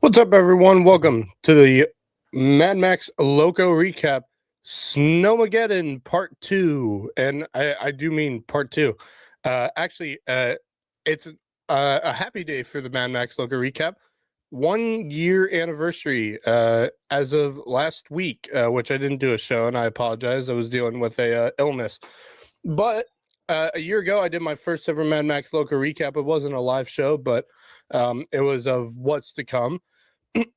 What's up, everyone? Welcome to the Mad Max Lowco recap, Snowmageddon Part 2. And I do mean Part 2. It's a happy day for the Mad Max Lowco recap. 1 year anniversary as of last week, which I didn't do a show, and I apologize. I was dealing with a illness. But a year ago, I did my first ever Mad Max Lowco recap. It wasn't a live show, but it was of what's to come.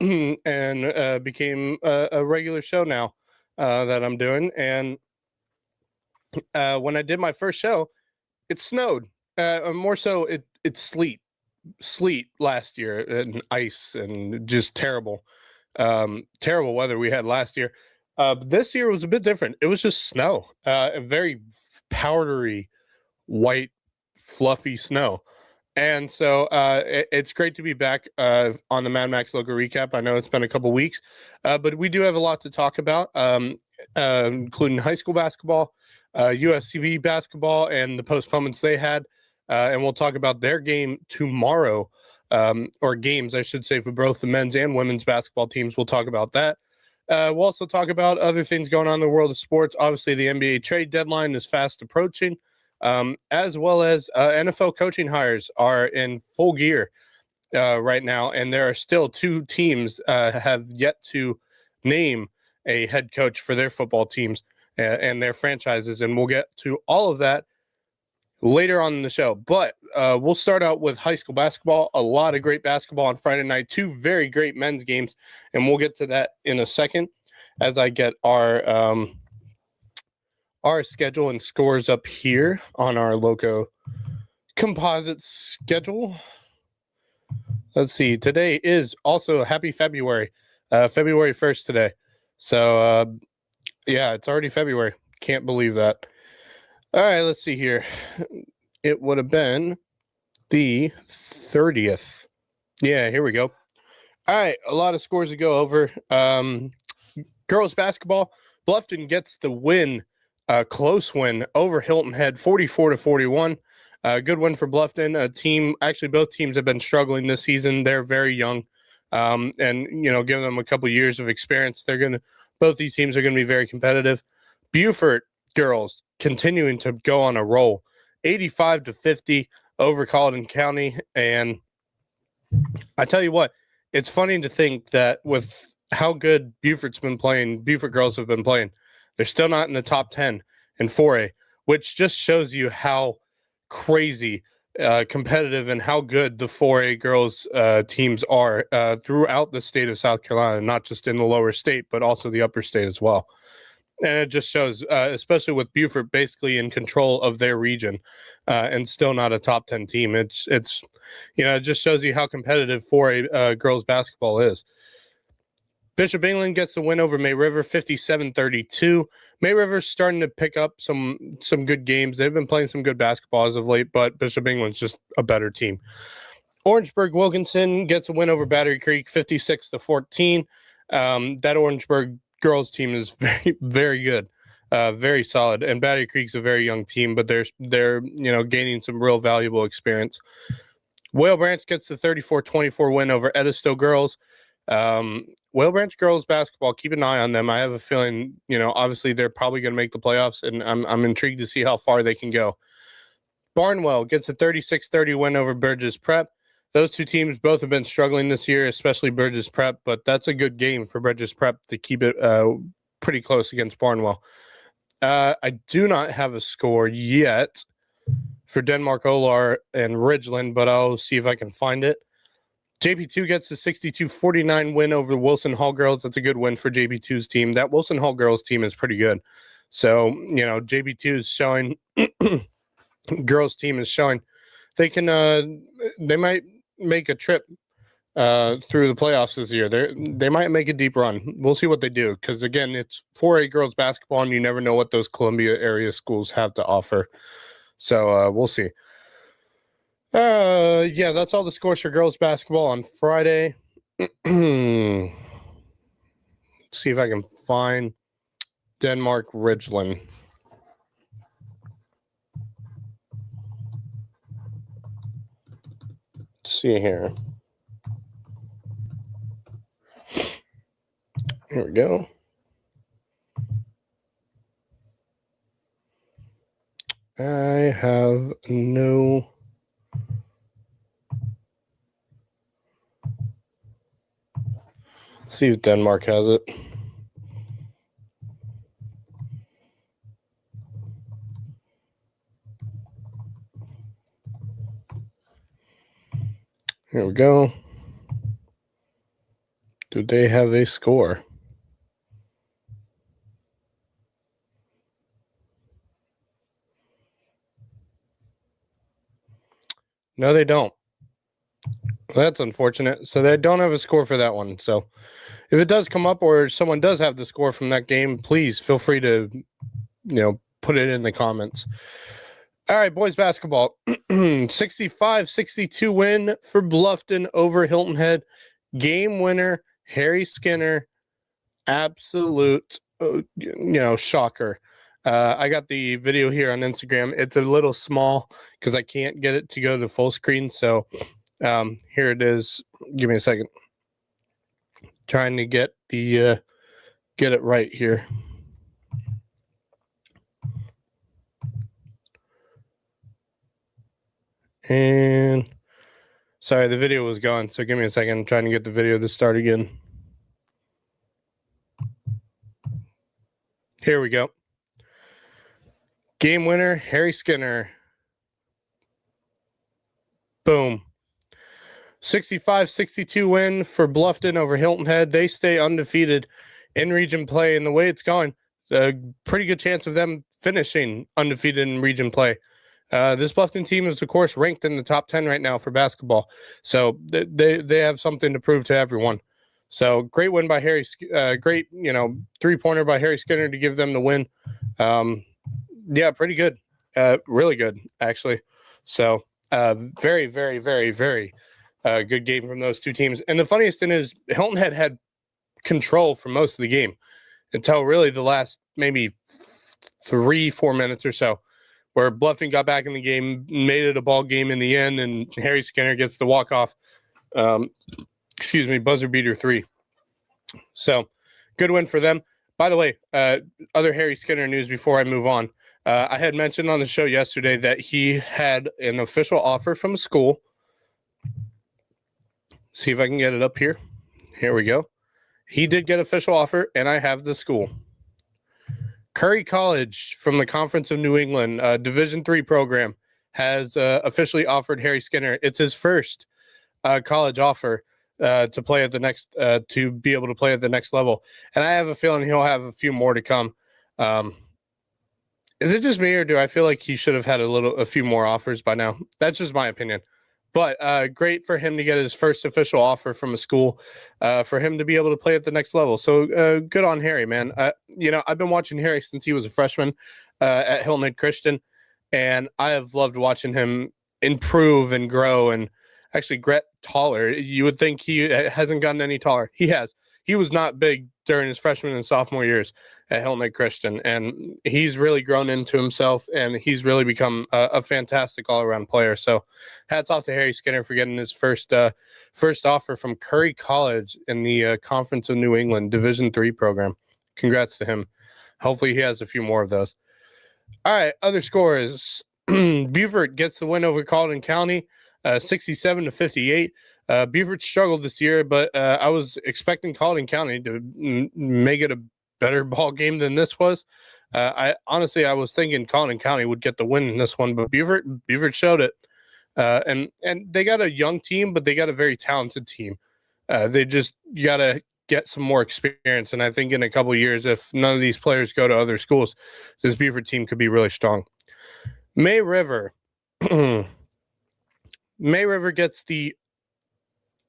And became a regular show now that I'm doing. And when I did my first show, it snowed. More so, it sleet last year, and ice, and just terrible weather we had last year. This year was a bit different. It was just snow, a very powdery, white, fluffy snow. And so it's great to be back on the Mad Max Lowco recap. I know it's been a couple weeks, but we do have a lot to talk about, including high school basketball, USCB basketball, and the postponements they had. And we'll talk about their game tomorrow, or games, I should say, for both the men's and women's basketball teams. We'll talk about that. We'll also talk about other things going on in the world of sports. Obviously, the NBA trade deadline is fast approaching. As well as NFL coaching hires are in full gear right now, and there are still two teams have yet to name a head coach for their football teams and their franchises, and we'll get to all of that later on in the show. But we'll start out with high school basketball. A lot of great basketball on Friday night, two very great men's games, and we'll get to that in a second as I get our schedule and scores up here on our Lowco composite schedule. Let's see. Today is also happy February, February 1st today. So, yeah, it's already February. Can't believe that. All right, let's see here. It would have been the 30th. Yeah, here we go. All right, a lot of scores to go over. Girls basketball, Bluffton gets the win. Close win over Hilton Head, 44-41. Good win for Bluffton. Actually, both teams have been struggling this season. They're very young, and give them a couple years of experience. Both these teams are gonna be very competitive. Beaufort girls continuing to go on a roll, 85-50 over Colleton County. And I tell you what, it's funny to think that with how good Beaufort girls have been playing, they're still not in the top 10 in 4A, which just shows you how crazy competitive and how good the 4A girls teams are throughout the state of South Carolina, not just in the lower state, but also the upper state as well. And it just shows, especially with Beaufort basically in control of their region and still not a top 10 team. It just shows you how competitive 4A girls basketball is. Bishop England gets the win over May River, 57-32. May River's starting to pick up some good games. They've been playing some good basketball as of late, but Bishop England's just a better team. Orangeburg Wilkinson gets a win over Battery Creek, 56-14. That Orangeburg girls team is very, very good, very solid. And Battery Creek's a very young team, but they're gaining some real valuable experience. Whale Branch gets the 34-24 win over Edisto girls. Whale Branch girls basketball, keep an eye on them. I have a feeling, obviously they're probably going to make the playoffs, and I'm intrigued to see how far they can go. Barnwell gets a 36-30 win over Burgess Prep. Those two teams both have been struggling this year, especially Burgess Prep, but that's a good game for Burgess Prep to keep it pretty close against Barnwell. I do not have a score yet for Denmark Olar and Ridgeland, but I'll see if I can find it. JP2 gets the 62-49 win over the Wilson Hall girls. That's a good win for JP2's team. That Wilson Hall girls team is pretty good. So, JP2 is showing, girls team is showing they can, they might make a trip through the playoffs this year. They might make a deep run. We'll see what they do, because, again, it's 4A girls basketball, and you never know what those Columbia area schools have to offer. So we'll see. Yeah, that's all the scores for girls basketball on Friday. See if I can find Denmark Ridgeland. Let's see here. Here we go. I have no... See if Denmark has it. Here we go. Do they have a score? No, they don't. That's unfortunate. So they don't have a score for that one. So if it does come up or someone does have the score from that game, please feel free to, put it in the comments. All right, boys basketball. 65-62 win for Bluffton over Hilton Head. Game winner, Harry Skinner. Absolute, shocker. I got the video here on Instagram. It's a little small because I can't get it to go to full screen. So here it is. Give me a second. Trying to get the get it right here. And sorry, the video was gone. So give me a second. I'm trying to get the video to start again. Here we go. Game winner, Harry Skinner. Boom. 65-62 win for Bluffton over Hilton Head. They stay undefeated in region play. And the way it's going, a pretty good chance of them finishing undefeated in region play. This Bluffton team is, of course, ranked in the top 10 right now for basketball. So they have something to prove to everyone. So great win by Harry. Great, three-pointer by Harry Skinner to give them the win. Yeah, pretty good. Really good, actually. So very, very, very, very good game from those two teams. And the funniest thing is Hilton Head had control for most of the game until really the last maybe 3-4 minutes or so, where Bluffton got back in the game, made it a ball game in the end, and Harry Skinner gets the walk-off, buzzer beater 3. So good win for them. By the way, other Harry Skinner news before I move on. I had mentioned on the show yesterday that he had an official offer from a school. See if I can get it up here. Here we go. He did get official offer, and I have the school. Curry College from the Conference of New England, Division III program, has officially offered Harry Skinner. It's his first college offer to play at the next, to be able to play at the next level. And I have a feeling he'll have a few more to come. Is it just me, or do I feel like he should have had a few more offers by now? That's just my opinion. But great for him to get his first official offer from a school, for him to be able to play at the next level. So good on Harry, man. I've been watching Harry since he was a freshman at Hilton Head Christian, and I have loved watching him improve and grow and actually get taller. You would think he hasn't gotten any taller. He has. He was not big during his freshman and sophomore years at Hilton Head Christian, and he's really grown into himself, and he's really become a fantastic all-around player. So hats off to Harry Skinner for getting his first offer from Curry College in the Conference of New England Division III program. Congrats to him. Hopefully he has a few more of those. All right, other scores. Beaufort gets the win over Colleton County, 67-58. Beaufort struggled this year, but I was expecting Colleton County to make it a better ball game than this was. I was thinking Colleton County would get the win in this one, but Beaufort showed it. And they got a young team, but they got a very talented team. They just got to get some more experience. And I think in a couple of years, if none of these players go to other schools, this Beaufort team could be really strong. May River. May River gets the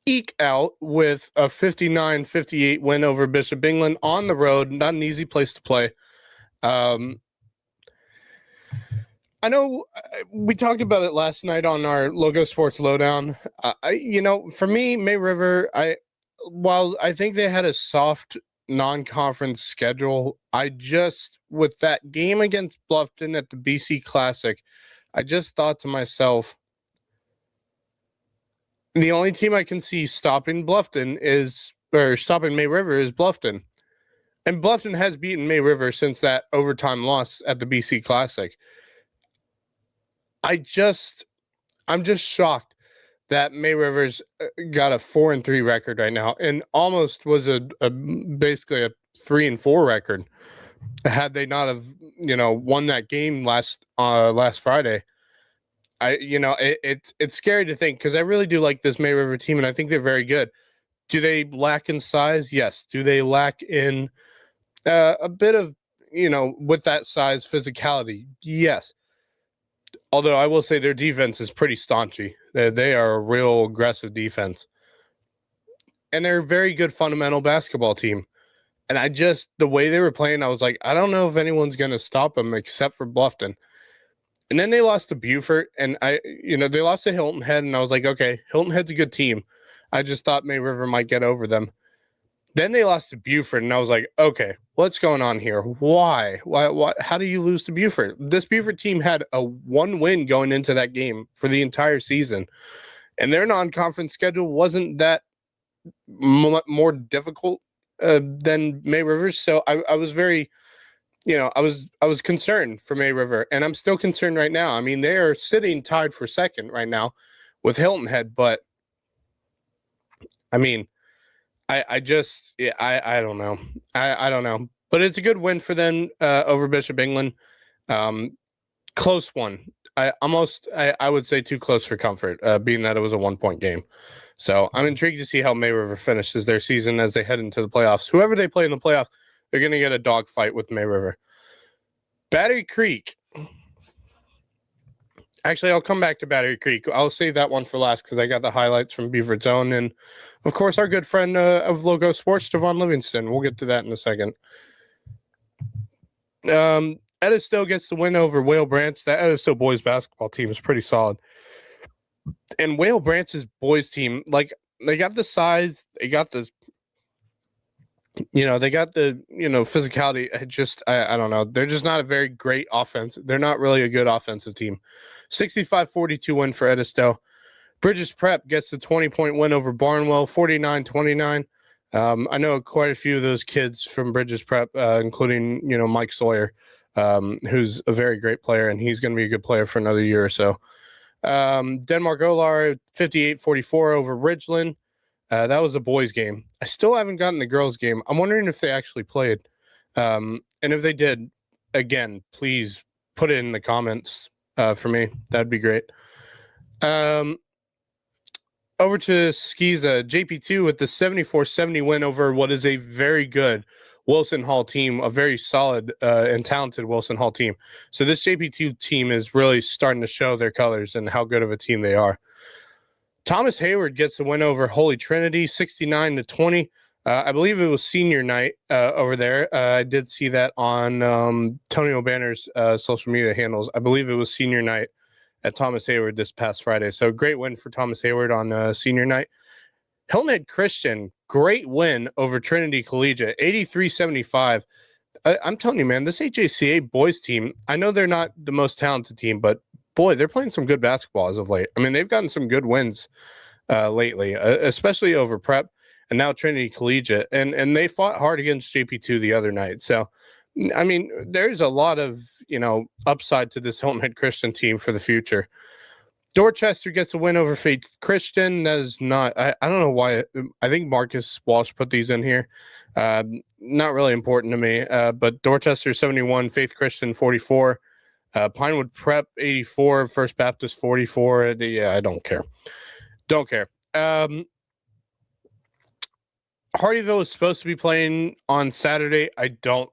eke out with a 59-58 win over Bishop England on the road. Not an easy place to play. I know we talked about it last night on our Logo Sports Lowdown. For me, May River, while I think they had a soft non-conference schedule, with that game against Bluffton at the BC Classic, I just thought to myself, the only team I can see stopping May River is Bluffton. And Bluffton has beaten May River since that overtime loss at the BC Classic. I'm just shocked that May River's got a 4-3 record right now, and almost was a basically a 3-4 record had they not have won that game last Friday. It's scary to think, because I really do like this May River team, and I think they're very good. Do they lack in size? Yes. Do they lack in a bit of with that size physicality? Yes. Although I will say their defense is pretty staunchy. They are a real aggressive defense. And they're a very good fundamental basketball team. And the way they were playing, I was like, I don't know if anyone's going to stop them except for Bluffton. And then they lost to Beaufort, and they lost to Hilton Head, and I was like, okay, Hilton Head's a good team. I just thought May River might get over them. Then they lost to Beaufort, and I was like, okay, what's going on here? Why? How do you lose to Beaufort? This Beaufort team had a 1 win going into that game for the entire season, and their non-conference schedule wasn't that more difficult than May River's. So I was very, I was concerned for May River, and I'm still concerned right now. I mean, they are sitting tied for second right now with Hilton Head, but I mean, I don't know. I don't know. But it's a good win for them over Bishop England. Close one. I would say too close for comfort, being that it was a 1-point game. So I'm intrigued to see how May River finishes their season as they head into the playoffs. Whoever they play in the playoffs, they're going to get a dogfight with May River. Battery Creek. Actually, I'll come back to Battery Creek. I'll save that one for last because I got the highlights from Beaufort Zone. And, of course, our good friend of Lowco Sports, Javon Livingston. We'll get to that in a second. Edisto gets the win over Whale Branch. That Edisto boys basketball team is pretty solid. And Whale Branch's boys team, like, they got the size. They got the physicality. I don't know. They're just not a very great offense. They're not really a good offensive team. 65-42 win for Edisto. Bridges Prep gets the 20-point win over Barnwell, 49-29. I know quite a few of those kids from Bridges Prep, including, Mike Sawyer, who's a very great player, and he's going to be a good player for another year or so. Denmark Olar, 58-44 over Ridgeland. That was a boys' game. I still haven't gotten the girls' game. I'm wondering if they actually played. And if they did, again, please put it in the comments for me. That'd be great. Over to Skiza, JP2 with the 74-70 win over what is a very good Wilson Hall team, a very solid and talented Wilson Hall team. So this JP2 team is really starting to show their colors and how good of a team they are. Thomas Hayward gets the win over Holy Trinity, 69-20. I believe it was senior night over there. I did see that on Tony O'Banner's social media handles. I believe it was senior night at Thomas Hayward this past Friday. So great win for Thomas Hayward on senior night. Hilton Head Christian, great win over Trinity Collegiate, 83-75. I'm telling you, man, this HACA boys team, I know they're not the most talented team, but boy, they're playing some good basketball as of late. I mean, they've gotten some good wins lately, especially over Prep and now Trinity Collegiate. And they fought hard against JP2 the other night. So, I mean, there's a lot of, upside to this Hilton Head Christian team for the future. Dorchester gets a win over Faith Christian. That is not, I don't know why. I think Marcus Walsh put these in here. Not really important to me. But Dorchester 71, Faith Christian 44. Pinewood Prep 84, First Baptist 44. I don't care. Don't care. Hardyville is supposed to be playing on Saturday. I don't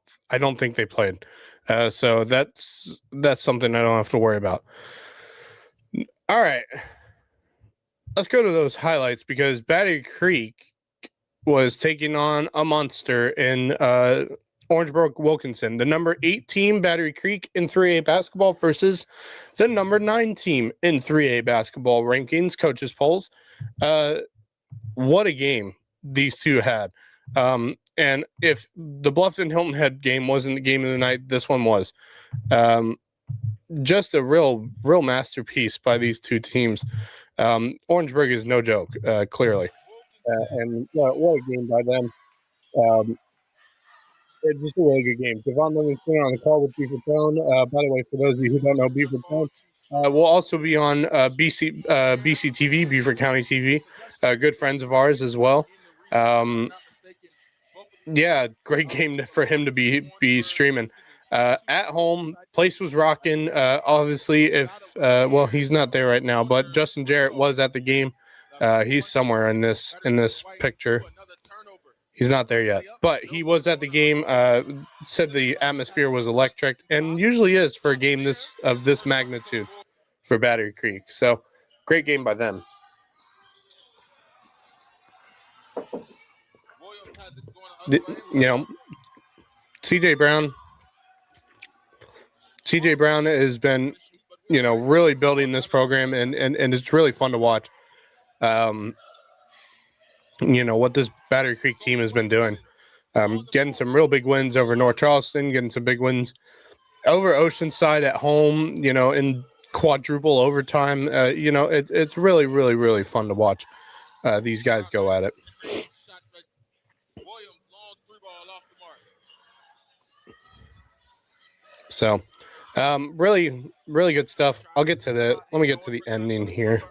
think they played. So that's something I don't have to worry about. All right. Let's go to those highlights because Battery Creek was taking on a monster in Orangeburg Wilkinson, the number 8 team, Battery Creek, in 3A basketball versus the number 9 team in 3A basketball rankings, coaches polls. What a game these two had. And if the Bluffton Hilton Head game wasn't the game of the night, this one was. Just a real masterpiece by these two teams. Orangeburg is no joke, clearly. And what a game by them. just a really good game. Devon Livingston on the call with Beaver Tone. By the way, for those of you who don't know Beaver Tone, we'll also be on BC TV, Beaufort County TV. Good friends of ours as well. Yeah, great game for him to be streaming. At home, place was rocking. Obviously, if well, he's not there right now, but Justin Jarrett was at the game. He's somewhere in this picture. He's not there yet, but he was at the game. Said the atmosphere was electric, and usually is for a game of this magnitude for Battery Creek. So, great game by them. You know, CJ Brown has been, really building this program, and it's really fun to watch. What this Battery Creek team has been doing. Getting some real big wins over North Charleston, getting some big wins over Oceanside at home, in quadruple overtime. It's really, really, really fun to watch these guys go at it. So, really, really good stuff. Let me get to the ending here.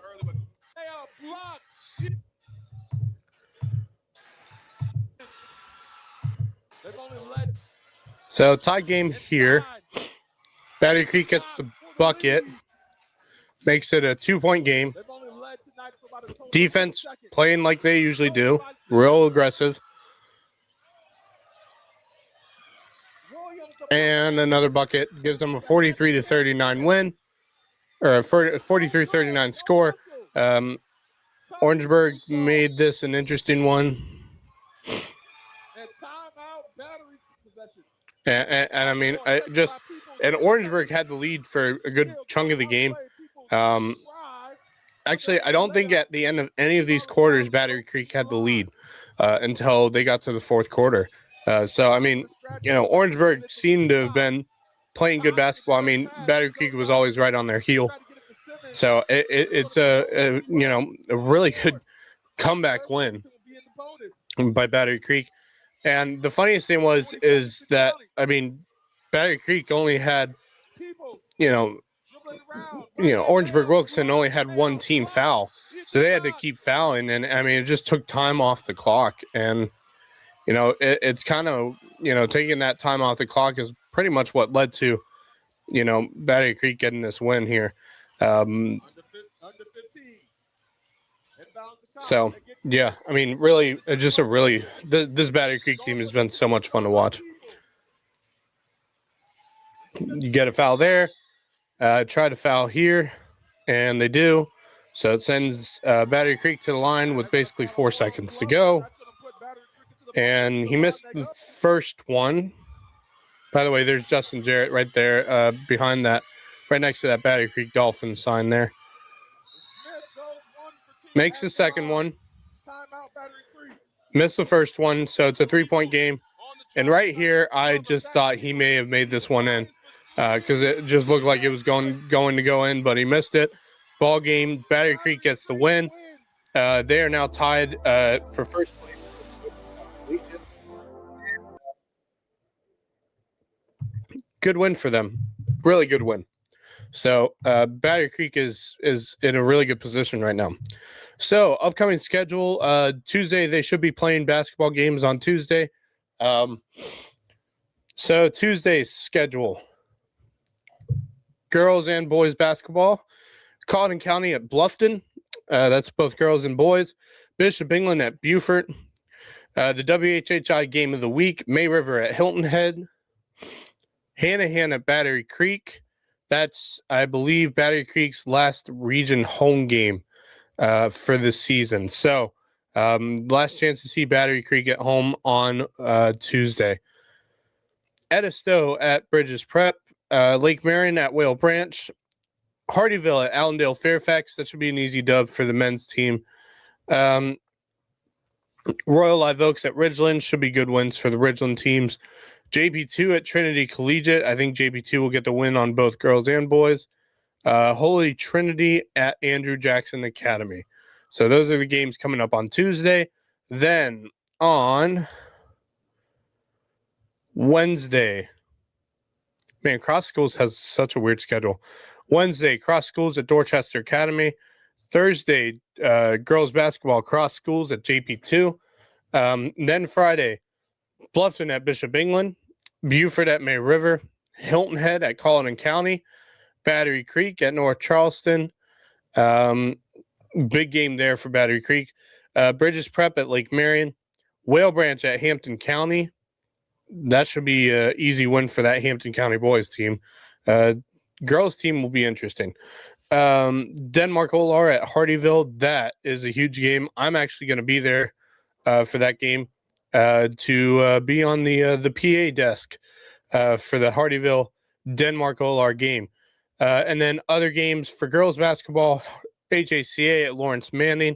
So, tie game here. Battery Creek gets the bucket, makes it a 2-point game. Defense playing like they usually do, real aggressive. And another bucket gives them a 43-39 win, or a 43-39 score. Orangeburg made this an interesting one. And I mean, and Orangeburg had the lead for a good chunk of the game. Actually, I don't think at the end of any of these quarters, Battery Creek had the lead until they got to the fourth quarter. So, I mean, Orangeburg seemed to have been playing good basketball. I mean, Battery Creek was always right on their heel. So it's a really good comeback win by Battery Creek. And the funniest thing is that, I mean, Battery Creek only had, Orangeburg Wilkinson only had one team foul. So they had to keep fouling. And, I mean, it just took time off the clock. And, it's kind of, taking that time off the clock is pretty much what led to, Battery Creek getting this win here. So, yeah, I mean, really, just this Battery Creek team has been so much fun to watch. You get a foul there, try to foul here, and they do. So it sends Battery Creek to the line with basically 4 seconds to go. And he missed the first one. By the way, there's Justin Jarrett right there behind that, right next to that Battery Creek Dolphins sign there. Makes the second one. Missed the first one, so it's a 3-point game. And right here, I just thought he may have made this one in because it just looked like it was going to go in, but he missed it. Ball game, Battery Creek gets the win. They are now tied for first place. Good win for them. Really good win. So Battery Creek is in a really good position right now. So upcoming schedule, Tuesday, they should be playing basketball games on Tuesday. So Tuesday's schedule, girls and boys basketball, Colleton County at Bluffton. That's both girls and boys. Bishop England at Beaufort. The WHHI game of the week, May River at Hilton Head. Hanahan at Battery Creek. That's, I believe, Battery Creek's last region home game for this season. So, last chance to see Battery Creek at home on Tuesday. Edisto at Bridges Prep. Lake Marion at Whale Branch. Hardyville at Allendale Fairfax. That should be an easy dub for the men's team. Royal Live Oaks at Ridgeland. Should be good wins for the Ridgeland teams. JP2 at Trinity Collegiate. I think JP2 will get the win on both girls and boys. Holy Trinity at Andrew Jackson Academy. So those are the games coming up on Tuesday. Then on Wednesday. Man, Cross Schools has such a weird schedule. Wednesday, Cross Schools at Dorchester Academy. Thursday, girls basketball, Cross Schools at JP2. Then Friday, Bluffton at Bishop England, Buford at May River, Hilton Head at Colleton County, Battery Creek at North Charleston. Big game there for Battery Creek. Bridges Prep at Lake Marion, Whale Branch at Hampton County. That should be an easy win for that Hampton County boys team. Girls team will be interesting. Denmark Olar at Hardyville. That is a huge game. I'm actually going to be there for that game to be on the PA desk for the Hardyville Denmark Olar game. And then other games for girls basketball, HACA at Lawrence Manning,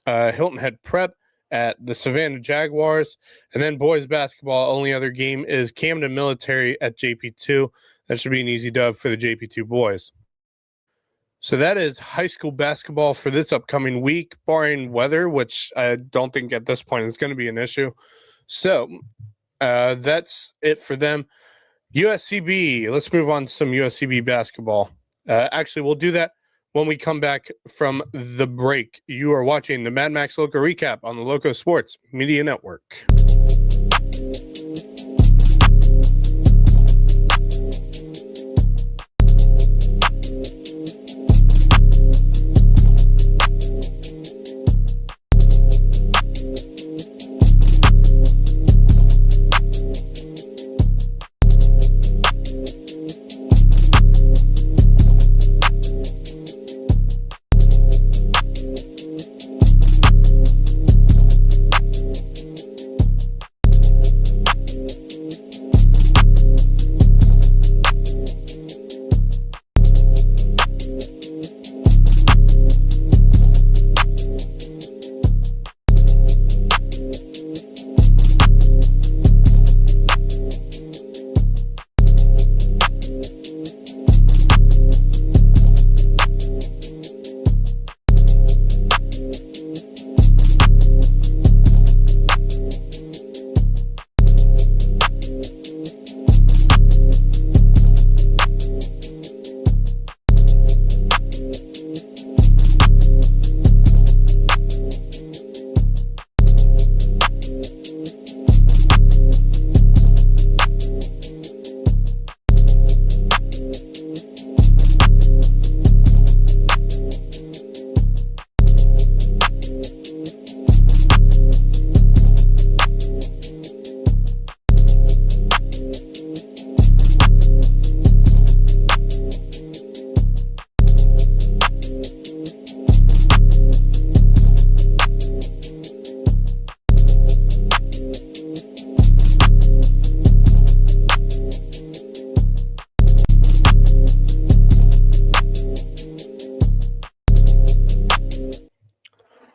Hilton Head Prep at the Savannah Jaguars, and then boys basketball. Only other game is Camden Military at JP2. That should be an easy dub for the JP2 boys. So that is high school basketball for this upcoming week, barring weather, which I don't think at this point is going to be an issue. So that's it for them. USCB, let's move on to some USCB basketball. Actually, we'll do that when we come back from the break. You are watching the Mad Max Lowco Recap on the Lowco Sports Media Network.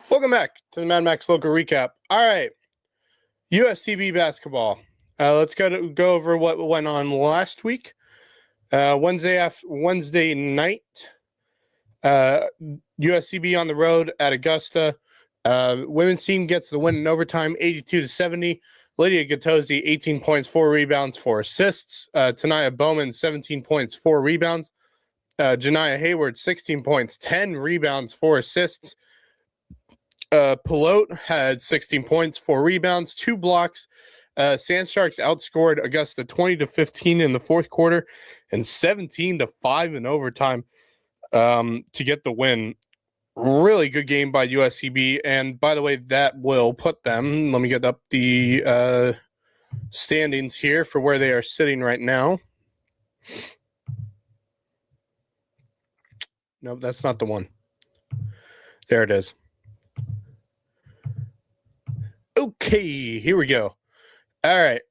Welcome back to the Mad Max Lowco Recap. All right, USCB basketball. Let's go over what went on last week. Wednesday night, USCB on the road at Augusta. Women's team gets the win in overtime, 82-70. Lydia Gattosi, 18 points, 4 rebounds, 4 assists. Tanaya Bowman, 17 points, 4 rebounds. Janiyah Hayward, 16 points, 10 rebounds, 4 assists. Pelote had 16 points, 4 rebounds, 2 blocks. Sand Sharks outscored Augusta 20-15 in the fourth quarter and 17-5 in overtime to get the win. Really good game by USCB. And by the way, that will put them, let me get up the standings here for where they are sitting right now. Nope, that's not the one. There it is. Okay, here we go. All right,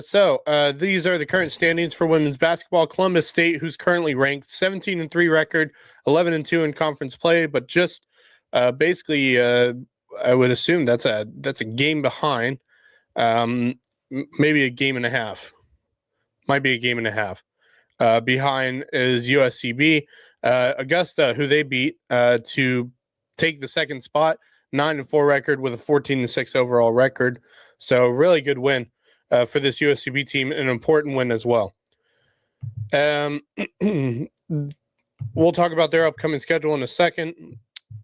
so these are the current standings for women's basketball. Columbus State, who's currently ranked 17-3 record, 11-2 in conference play, but just basically, I would assume that's a game behind, maybe a game and a half. Might be a game and a half. Behind is USCB. Augusta, who they beat to take the second spot, 9-4 record with a 14-6 overall record. So really good win for this USCB team, an important win as well. We'll talk about their upcoming schedule in a second.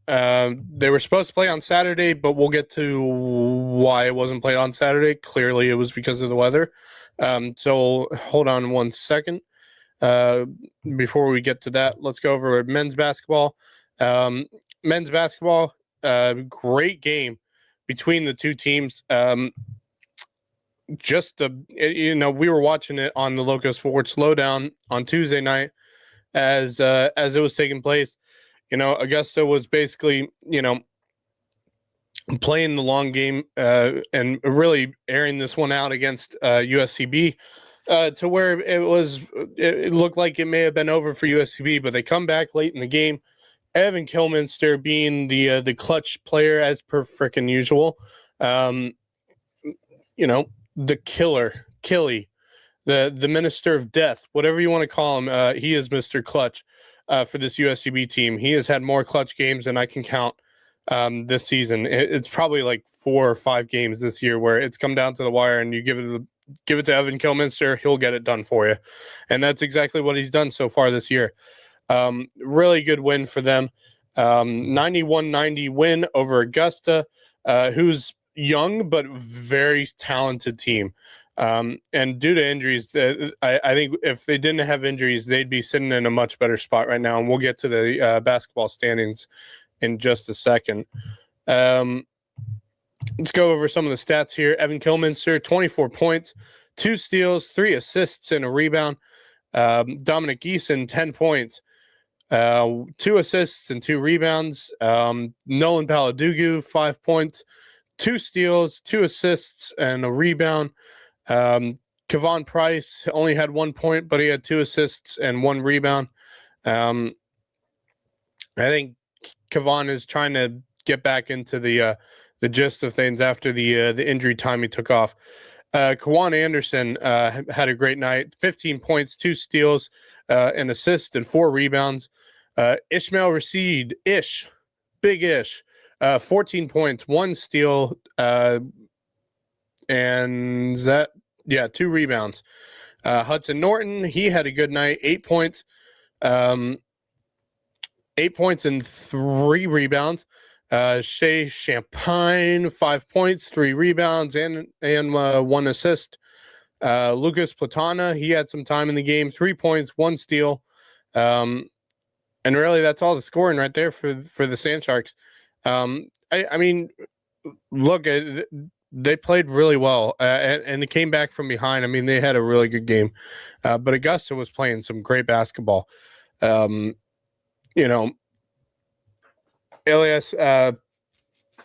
They were supposed to play on Saturday, but we'll get to why it wasn't played on Saturday. Clearly, it was because of the weather. So hold on one second. Before we get to that, let's go over men's basketball. Men's basketball, great game between the two teams. We were watching it on the Lowco Sports Lowdown on Tuesday night as it was taking place. Augusta was basically, playing the long game and really airing this one out against USCB to where it looked like it may have been over for USCB, but they come back late in the game. Evan Kilminster being the clutch player as per frickin' usual. The killer, Killy, the minister of death, whatever you want to call him. He is Mr. Clutch for this USCB team. He has had more clutch games than I can count this season. It's probably like 4 or 5 games this year where it's come down to the wire, and you give it to Evan Kilminster, he'll get it done for you. And that's exactly what he's done so far this year. Really good win for them. 91-90 win over Augusta, who's young but very talented team. And due to injuries, I think if they didn't have injuries, they'd be sitting in a much better spot right now. And we'll get to the basketball standings in just a second. Let's go over some of the stats here. Evan Kilminster, 24 points, 2 steals, 3 assists, and a rebound. Dominic Geeson, 10 points, 2 assists, and 2 rebounds. Nolan Paladugu, 5 points, 2 steals, 2 assists, and a rebound. Kevon Price only had 1 point, but he had 2 assists and 1 rebound. I think Kevon is trying to get back into the gist of things after the injury time he took off. Kawan Anderson had a great night. 15 points, 2 steals, an assist, and 4 rebounds. Ishmael Rashid, Big Ish, 14 points, 1 steal, and 2 rebounds. Hudson Norton, he had a good night. 8 points. 8 points and 3 rebounds. Shea Champagne, 5 points, 3 rebounds, and 1 assist. Lucas Platana, he had some time in the game, 3 points, 1 steal. And really, that's all the scoring right there for the Sand Sharks. I mean, look, they played really well, and they came back from behind. I mean, they had a really good game. But Augusta was playing some great basketball. Elias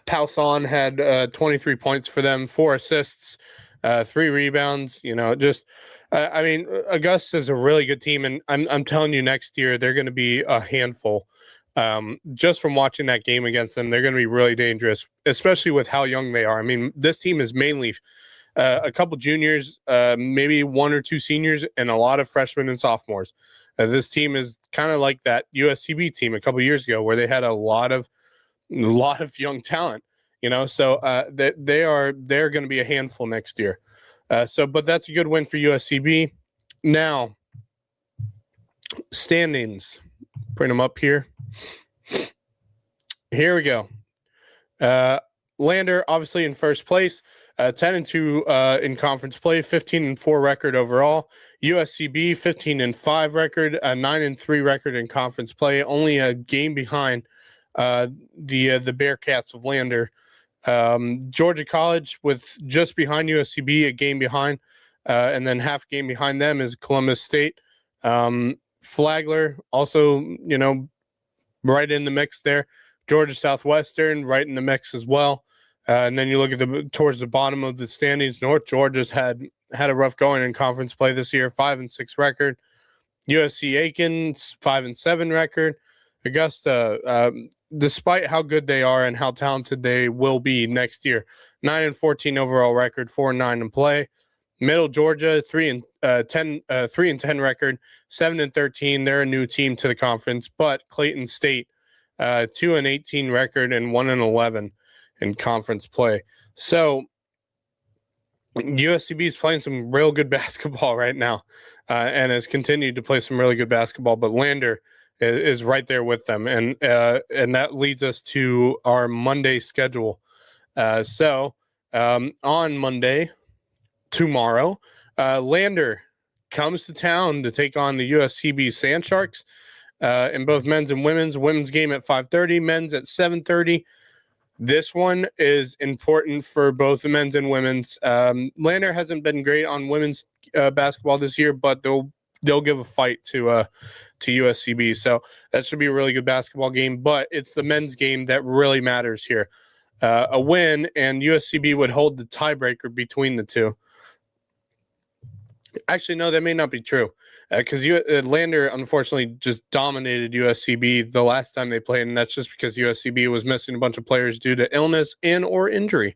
Pauson had 23 points for them, 4 assists, 3 rebounds. Augusta's a really good team, and I'm telling you, next year they're going to be a handful. Just from watching that game against them, they're going to be really dangerous, especially with how young they are. I mean, this team is mainly a couple juniors, maybe 1 or 2 seniors, and a lot of freshmen and sophomores. This team is kind of like that USCB team a couple years ago, where they had a lot of young talent. So they're going to be a handful next year. But that's a good win for USCB. Now, standings. Bring them up here. Here we go. Lander, obviously in first place, 10-2 in conference play, 15-4 record overall. USCB, 15-5 record, a 9-3 record in conference play, only a game behind the Bearcats of Lander. Georgia College, with just behind USCB, a game behind, and then half game behind them is Columbus State. Flagler, also, right in the mix there. Georgia Southwestern, right in the mix as well. And then you look at towards the bottom of the standings. North Georgia's had a rough going in conference play this year, 5-6 record. USC Aiken's 5-7 record. Augusta, despite how good they are and how talented they will be next year, 9-14 overall record, 4-9 in play. Middle Georgia, 3-10 record, 7-13. They're a new team to the conference, but Clayton State, 2-18 record and 1-11 in conference play. So USCB is playing some real good basketball right now, and has continued to play some really good basketball. But Lander is right there with them, and that leads us to our Monday schedule. So on Monday, tomorrow, Lander comes to town to take on the USCB Sand Sharks in both men's and women's. Women's game at 5:30, men's at 7:30. This one is important for both the men's and women's. Lander hasn't been great on women's basketball this year, but they'll give a fight to USCB. So that should be a really good basketball game. But it's the men's game that really matters here. A win, and USCB would hold the tiebreaker between the two. Actually, no, that may not be true, because Lander unfortunately just dominated USCB the last time they played, and that's just because USCB was missing a bunch of players due to illness and or injury.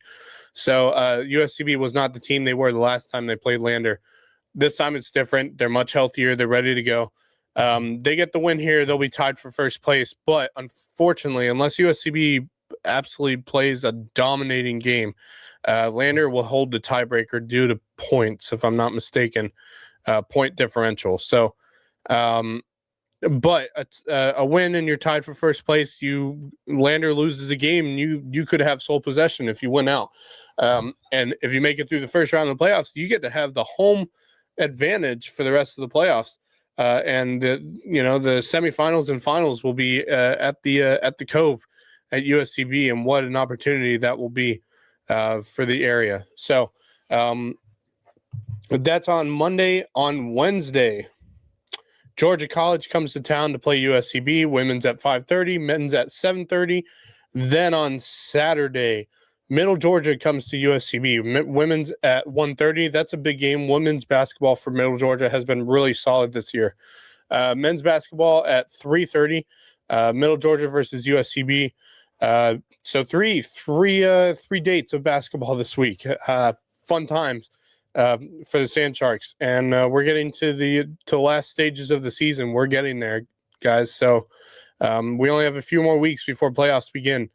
So USCB was not the team they were the last time they played Lander. This time it's different. They're much healthier. They're ready to go. They get the win here. They'll be tied for first place. But unfortunately, unless USCB absolutely plays a dominating game, Lander will hold the tiebreaker due to points, if I'm not mistaken, point differential. So, but a win and you're tied for first place. Lander loses a game, you could have sole possession if you win out. And if you make it through the first round of the playoffs, you get to have the home advantage for the rest of the playoffs. And the semifinals and finals will be at the Cove at USCB, and what an opportunity that will be for the area. So that's on Monday. On Wednesday, Georgia College comes to town to play USCB. Women's at 5:30, men's at 7:30. Then on Saturday, Middle Georgia comes to USCB. Women's at 1:30. That's a big game. Women's basketball for Middle Georgia has been really solid this year. Men's basketball at 3:30. Middle Georgia versus USCB. So three dates of basketball this week. Fun times for the Sand Sharks, and we're getting to the last stages of the season. We're getting there, guys. So we only have a few more weeks before playoffs begin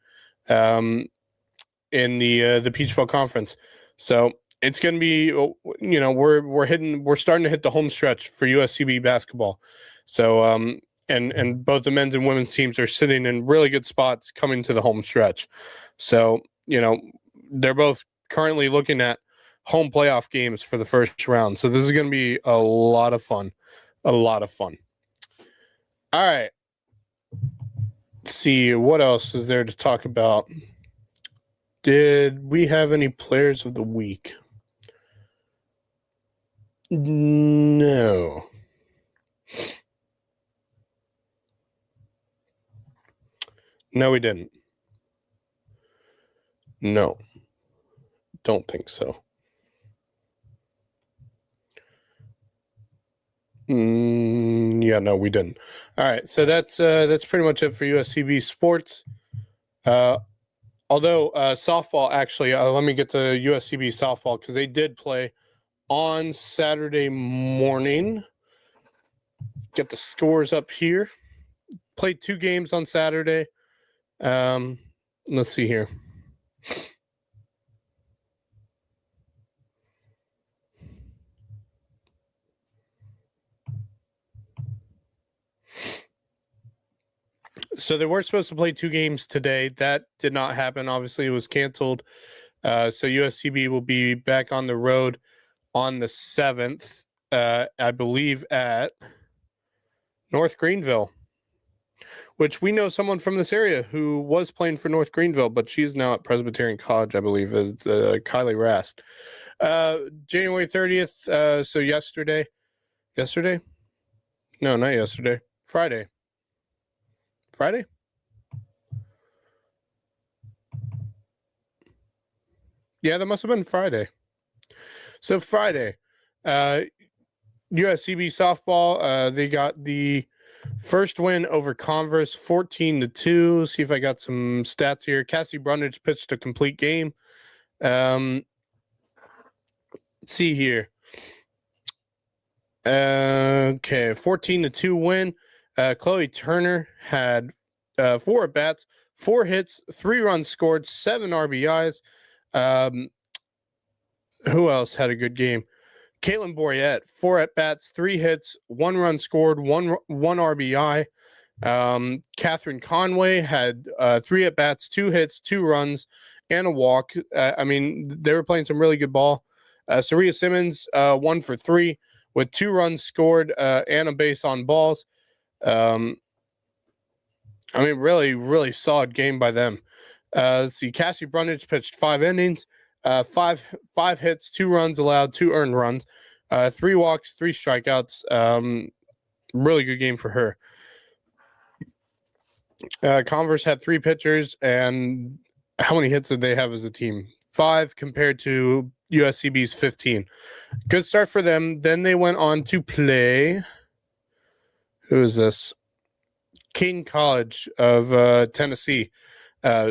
in the Peach Bowl Conference. So it's going to be, we're starting to hit the home stretch for USCB basketball. So and both the men's and women's teams are sitting in really good spots coming to the home stretch. So, they're both currently looking at home playoff games for the first round. So this is going to be a lot of fun. All right. Let's see, what else is there to talk about? Did we have any players of the week? No. No, we didn't. No. Don't think so. Yeah, no, we didn't. All right, so that's pretty much it for USCB sports. Although softball, actually, let me get to USCB softball because they did play on Saturday morning. Get the scores up here. Played 2 games on Saturday. Let's see here. So they were supposed to play 2 games today. That did not happen. Obviously, it was canceled. So USCB will be back on the road on the 7th, I believe, at North Greenville, which we know someone from this area who was playing for North Greenville, but she's now at Presbyterian College, I believe, is Kylie Rast. January 30th, so yesterday? No, not yesterday. Friday? Yeah, that must have been Friday. So Friday, USCB softball, they got the first win over Converse, 14-2. See if I got some stats here. Cassie Brundage pitched a complete game. Let's see here. Okay, 14-2 win. Chloe Turner had 4 at-bats, 4 hits, 3 runs scored, 7 RBIs. Who else had a good game? Caitlin Boyette, 4 at-bats, 3 hits, 1 run scored, 1 RBI. Catherine Conway had 3 at-bats, 2 hits, 2 runs, and a walk. They were playing some really good ball. Saria Simmons, 1 for 3 with 2 runs scored and a base on balls. Really, really solid game by them. Let's see. Cassie Brundage pitched 5 innings, 5 hits, 2 runs allowed, 2 earned runs, 3 walks, 3 strikeouts. Really good game for her. Converse had 3 pitchers, and how many hits did they have as a team? 5 compared to USCB's 15. Good start for them. Then they went on to play. Who is this? Keene College of Tennessee.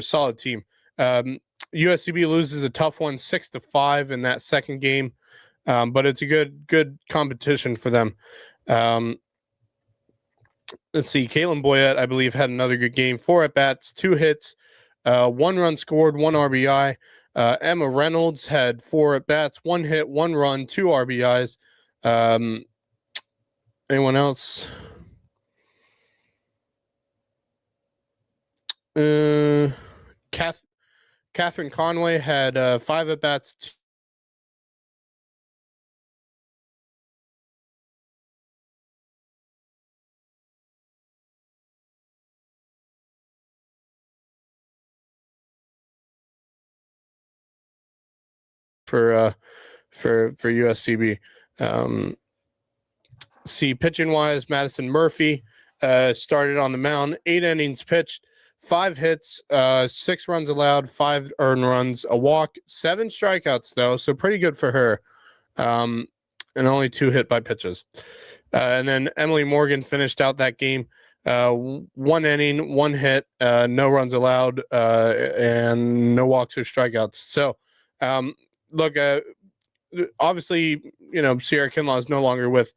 Solid team. USCB loses a tough one, 6-5 in that second game, but it's a good competition for them. Let's see. Caitlin Boyette, I believe, had another good game. 4 at-bats, 2 hits, 1 run scored, 1 RBI. Emma Reynolds had 4 at-bats, 1 hit, 1 run, 2 RBIs. Anyone else? Catherine Conway had 5 at-bats, for USCB. Pitching wise, Madison Murphy started on the mound, 8 innings pitched, 5 hits, 6 runs allowed, 5 earned runs, a walk, 7 strikeouts though, so pretty good for her. And only 2 hit by pitches. And then Emily Morgan finished out that game. 1 inning, 1 hit, no runs allowed, and no walks or strikeouts. So, look, obviously, Sierra Kinlaw is no longer with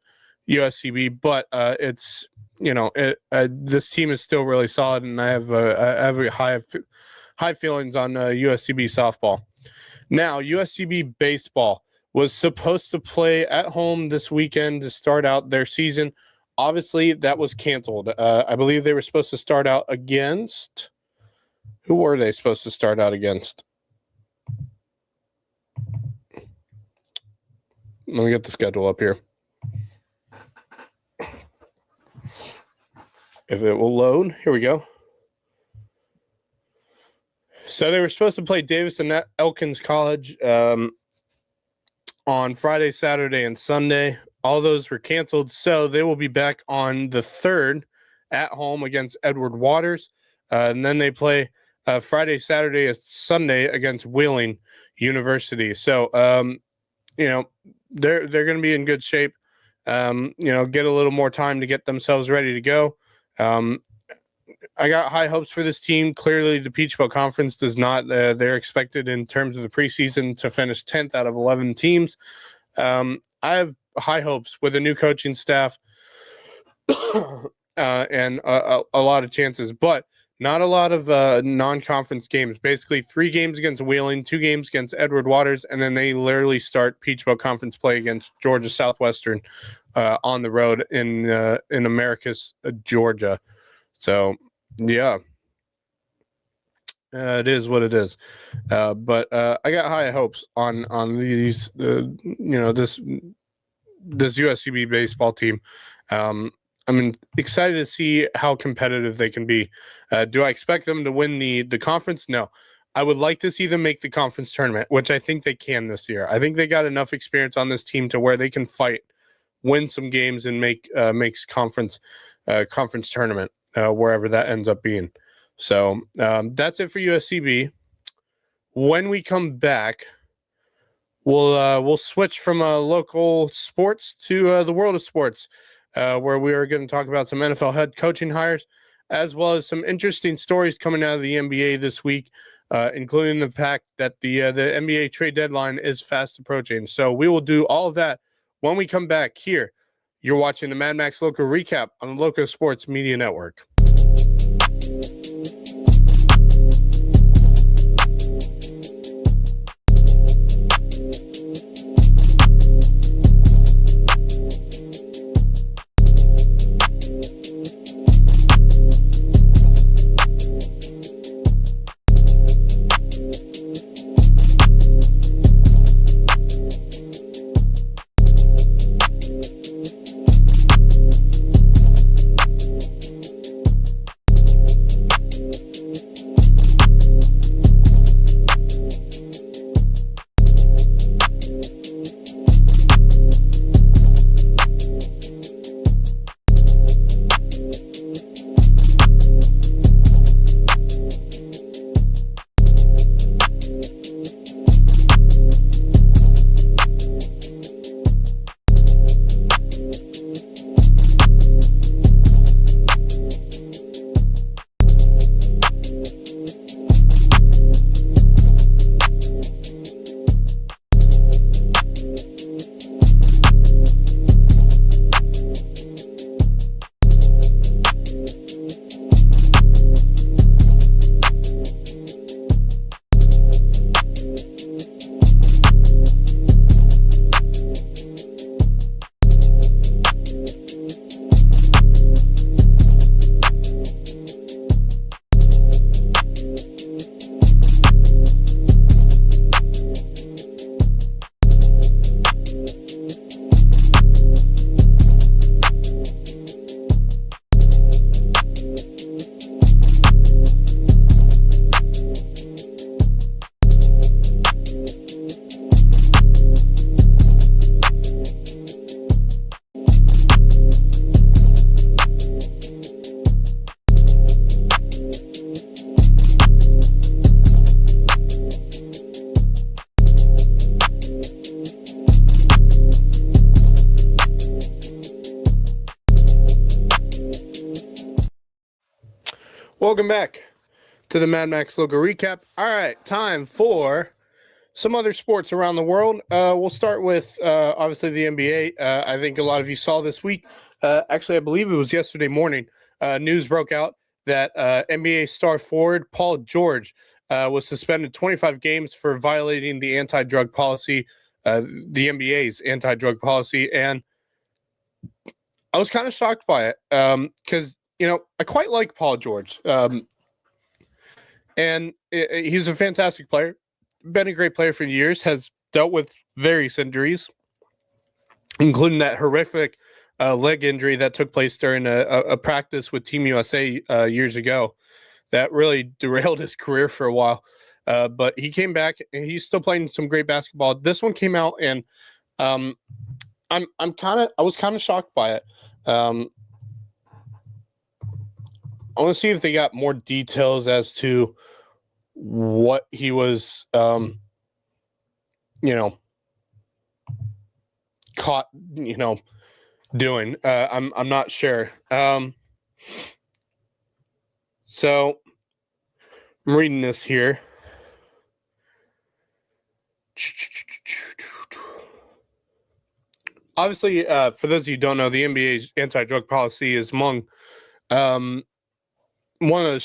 USCB, but it's this team is still really solid, and I have high feelings on USCB softball. Now, USCB baseball was supposed to play at home this weekend to start out their season. Obviously, that was canceled. I believe they were supposed to start out against. Who were they supposed to start out against? Let me get the schedule up here. If it will load, here we go. So they were supposed to play Davis and Elkins College on Friday, Saturday, and Sunday. All those were canceled, so they will be back on the 3rd at home against Edward Waters. And then they play Friday, Saturday, and Sunday against Wheeling University. So, they're going to be in good shape. Get a little more time to get themselves ready to go. I got high hopes for this team. Clearly, the Peach Belt Conference does not. They're expected in terms of the preseason to finish 10th out of 11 teams. I have high hopes with a new coaching staff and a lot of chances, but not a lot of non-conference games. Basically, 3 games against Wheeling, 2 games against Edward Waters, and then they literally start Peach Belt Conference play against Georgia Southwestern on the road in Americus, Georgia. So, yeah, it is what it is. But I got high hopes on these. This USCB baseball team. I'm excited to see how competitive they can be. Do I expect them to win the conference? No. I would like to see them make the conference tournament, which I think they can this year. I think they got enough experience on this team to where they can fight, win some games, and makes conference tournament wherever that ends up being. So that's it for USCB. When we come back, we'll switch from local sports to the world of sports, where we are going to talk about some NFL head coaching hires, as well as some interesting stories coming out of the NBA this week, including the fact that the NBA trade deadline is fast approaching. So we will do all of that when we come back here. You're watching the Mad Max Lowco Recap on the Lowco Sports Media Network. Welcome back to the Mad Max Local Recap. All right, time for some other sports around the world. We'll start with obviously the NBA. I think a lot of you saw this week. Actually, I believe it was yesterday morning. News broke out that NBA star forward Paul George was suspended 25 games for violating the anti-drug policy, the NBA's anti-drug policy, and I was kind of shocked by it because I quite like Paul George, and he's a fantastic player. Been a great player for years. Has dealt with various injuries, including that horrific leg injury that took place during a practice with Team USA years ago. That really derailed his career for a while. But he came back and he's still playing some great basketball. This one came out and I was kind of shocked by it. I want to see if they got more details as to what he was, caught, doing. I'm not sure. So I'm reading this here. Obviously, for those of you who don't know, the NBA's anti-drug policy is among one of the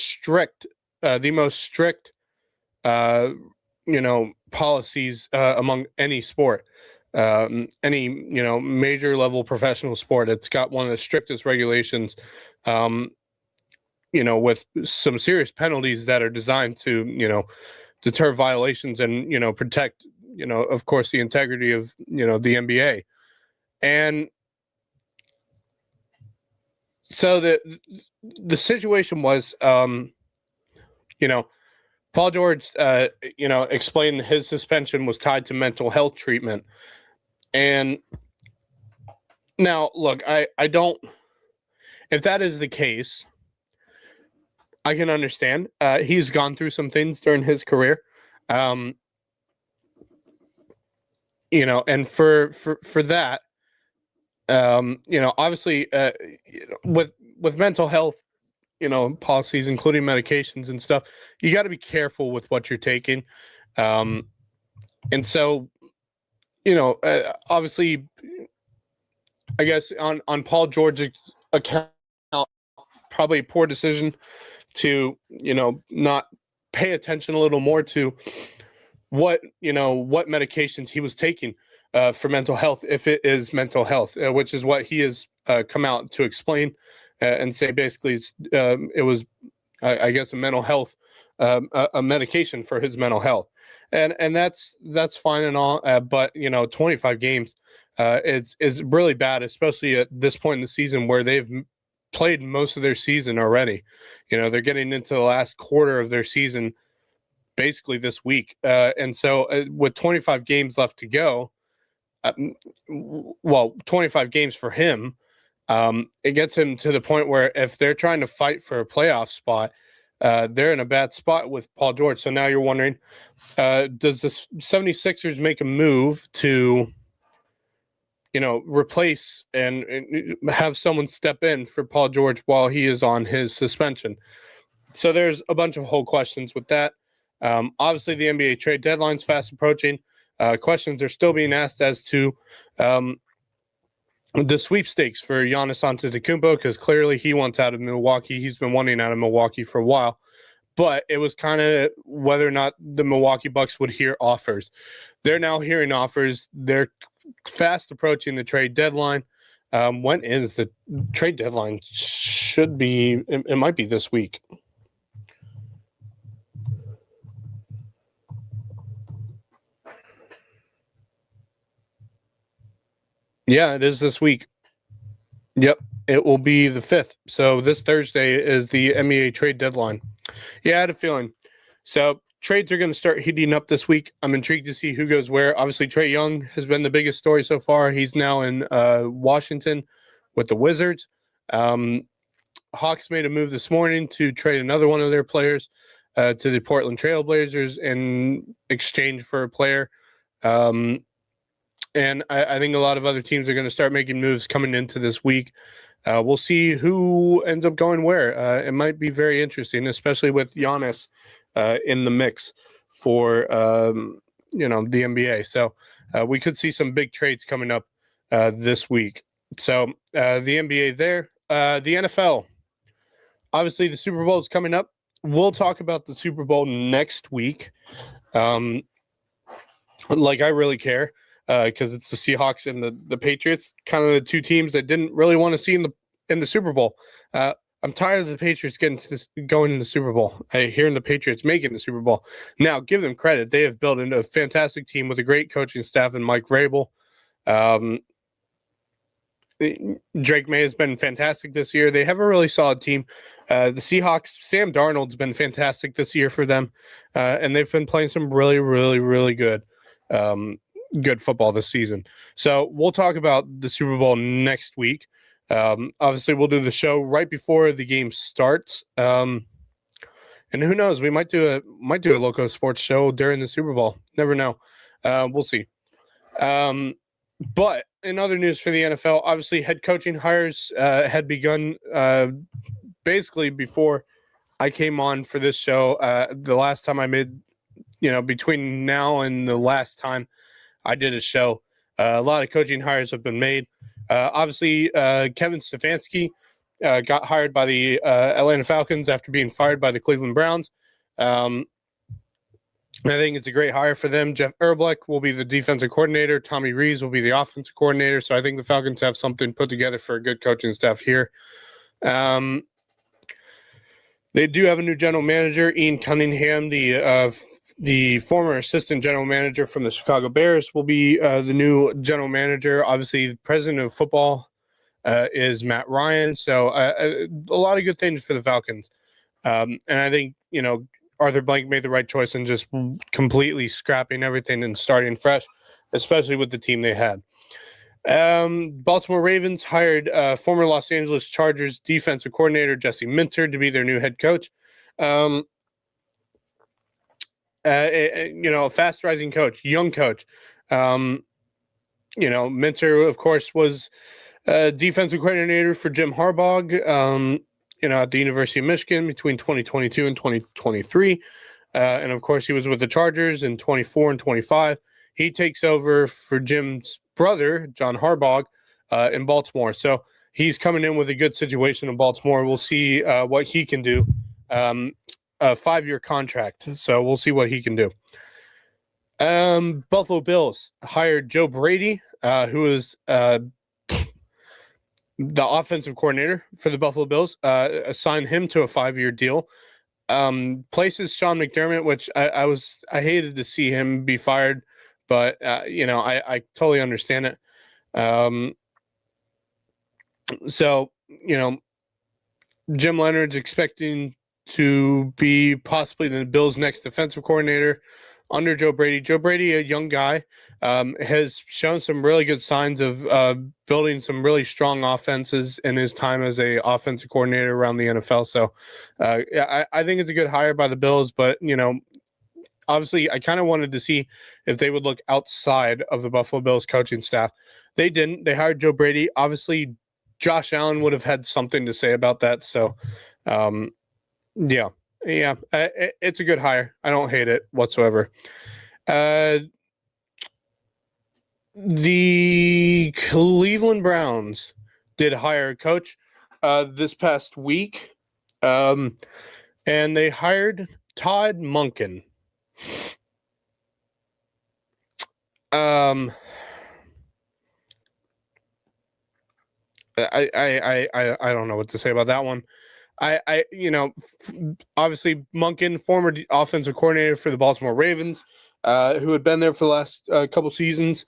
most strict, policies among any sport, any major level professional sport. It's got one of the strictest regulations, with some serious penalties that are designed to deter violations and protect of course the integrity of the NBA. And so the situation was, Paul George, explained his suspension was tied to mental health treatment. And now, look, I don't, if that is the case, I can understand. He's gone through some things during his career. And for that, obviously, with mental health, policies, including medications and stuff, you got to be careful with what you're taking. And so, obviously, I guess on Paul George's account, probably a poor decision to, not pay attention a little more to what medications he was taking for mental health, if it is mental health, which is what he has come out to explain and say basically it was, I guess, a mental health, a medication for his mental health. And that's fine and all, but 25 games is really bad, especially at this point in the season where they've played most of their season already. They're getting into the last quarter of their season basically this week. And so with 25 games left to go, 25 games for him, it gets him to the point where if they're trying to fight for a playoff spot, they're in a bad spot with Paul George. So now you're wondering, does the 76ers make a move to, replace and have someone step in for Paul George while he is on his suspension? So there's a bunch of whole questions with that. Obviously, the NBA trade deadline's fast approaching. Questions are still being asked as to the sweepstakes for Giannis Antetokounmpo, because clearly he wants out of Milwaukee. He's been wanting out of Milwaukee for a while. But it was kind of whether or not the Milwaukee Bucks would hear offers. They're now hearing offers. They're fast approaching the trade deadline. When is the trade deadline? Should be, it might be this week. Yeah, it is this week. Yep, it will be the 5th. So this Thursday is the NBA trade deadline. Yeah, I had a feeling. So trades are going to start heating up this week. I'm intrigued to see who goes where. Obviously, Trae Young has been the biggest story so far. He's now in Washington with the Wizards. Hawks made a move this morning to trade another one of their players to the Portland Trail Blazers in exchange for a player. And I think a lot of other teams are going to start making moves coming into this week. we'll see who ends up going where. It might be very interesting, especially with Giannis in the mix for the NBA. So we could see some big trades coming up this week. So the NBA there, the NFL. Obviously, the Super Bowl is coming up. We'll talk about the Super Bowl next week. I really care because it's the Seahawks and the Patriots, kind of the two teams that didn't really want to see in the Super Bowl. I'm tired of the Patriots going in the Super Bowl. Hearing the Patriots making the Super Bowl. Now, give them credit. They have built into a fantastic team with a great coaching staff and Mike Vrabel. Drake May has been fantastic this year. They have a really solid team. The Seahawks, Sam Darnold's been fantastic this year for them, and they've been playing some really, really, really good football this season. So we'll talk about the Super Bowl next week. Obviously, we'll do the show right before the game starts. And who knows? We might do a Lowco sports show during the Super Bowl. Never know. We'll see. But in other news for the NFL, obviously head coaching hires had begun basically before I came on for this show. The last time I made, between now and the last time I did a show, a lot of coaching hires have been made. Obviously, Kevin Stefanski got hired by the Atlanta Falcons after being fired by the Cleveland Browns. I think it's a great hire for them. Jeff Erblich will be the defensive coordinator. Tommy Rees will be the offensive coordinator. So I think the Falcons have something put together for a good coaching staff here. They do have a new general manager, Ian Cunningham, the former assistant general manager from the Chicago Bears, will be the new general manager. Obviously, the president of football is Matt Ryan. So a lot of good things for the Falcons. And I think, Arthur Blank made the right choice in just completely scrapping everything and starting fresh, especially with the team they had. Baltimore Ravens hired former Los Angeles Chargers defensive coordinator Jesse Minter to be their new head coach. A fast rising coach, young coach. Minter, of course, was defensive coordinator for Jim Harbaugh. At the University of Michigan between 2022 and 2023. And of course, he was with the Chargers in 24 and 25. He takes over for Jim's brother, John Harbaugh, in Baltimore. So he's coming in with a good situation in Baltimore. We'll see what he can do. A 5-year contract. So we'll see what he can do. Buffalo Bills hired Joe Brady, who is the offensive coordinator for the Buffalo Bills, assigned him to a 5-year deal. Places Sean McDermott, which I hated to see him be fired, but I totally understand it. Jim Leonard's expecting to be possibly the Bills' next defensive coordinator under Joe Brady. Joe Brady, a young guy, has shown some really good signs of building some really strong offenses in his time as a offensive coordinator around the NFL. So I think it's a good hire by the Bills, but, obviously I kind of wanted to see if they would look outside of the Buffalo Bills coaching staff. They didn't. They hired Joe Brady. Obviously, Josh Allen would have had something to say about that. So, it's a good hire. I don't hate it whatsoever. The Cleveland Browns did hire a coach this past week, and they hired Todd Monken. I don't know what to say about that one. Obviously Monken, former offensive coordinator for the Baltimore Ravens, who had been there for the last couple seasons.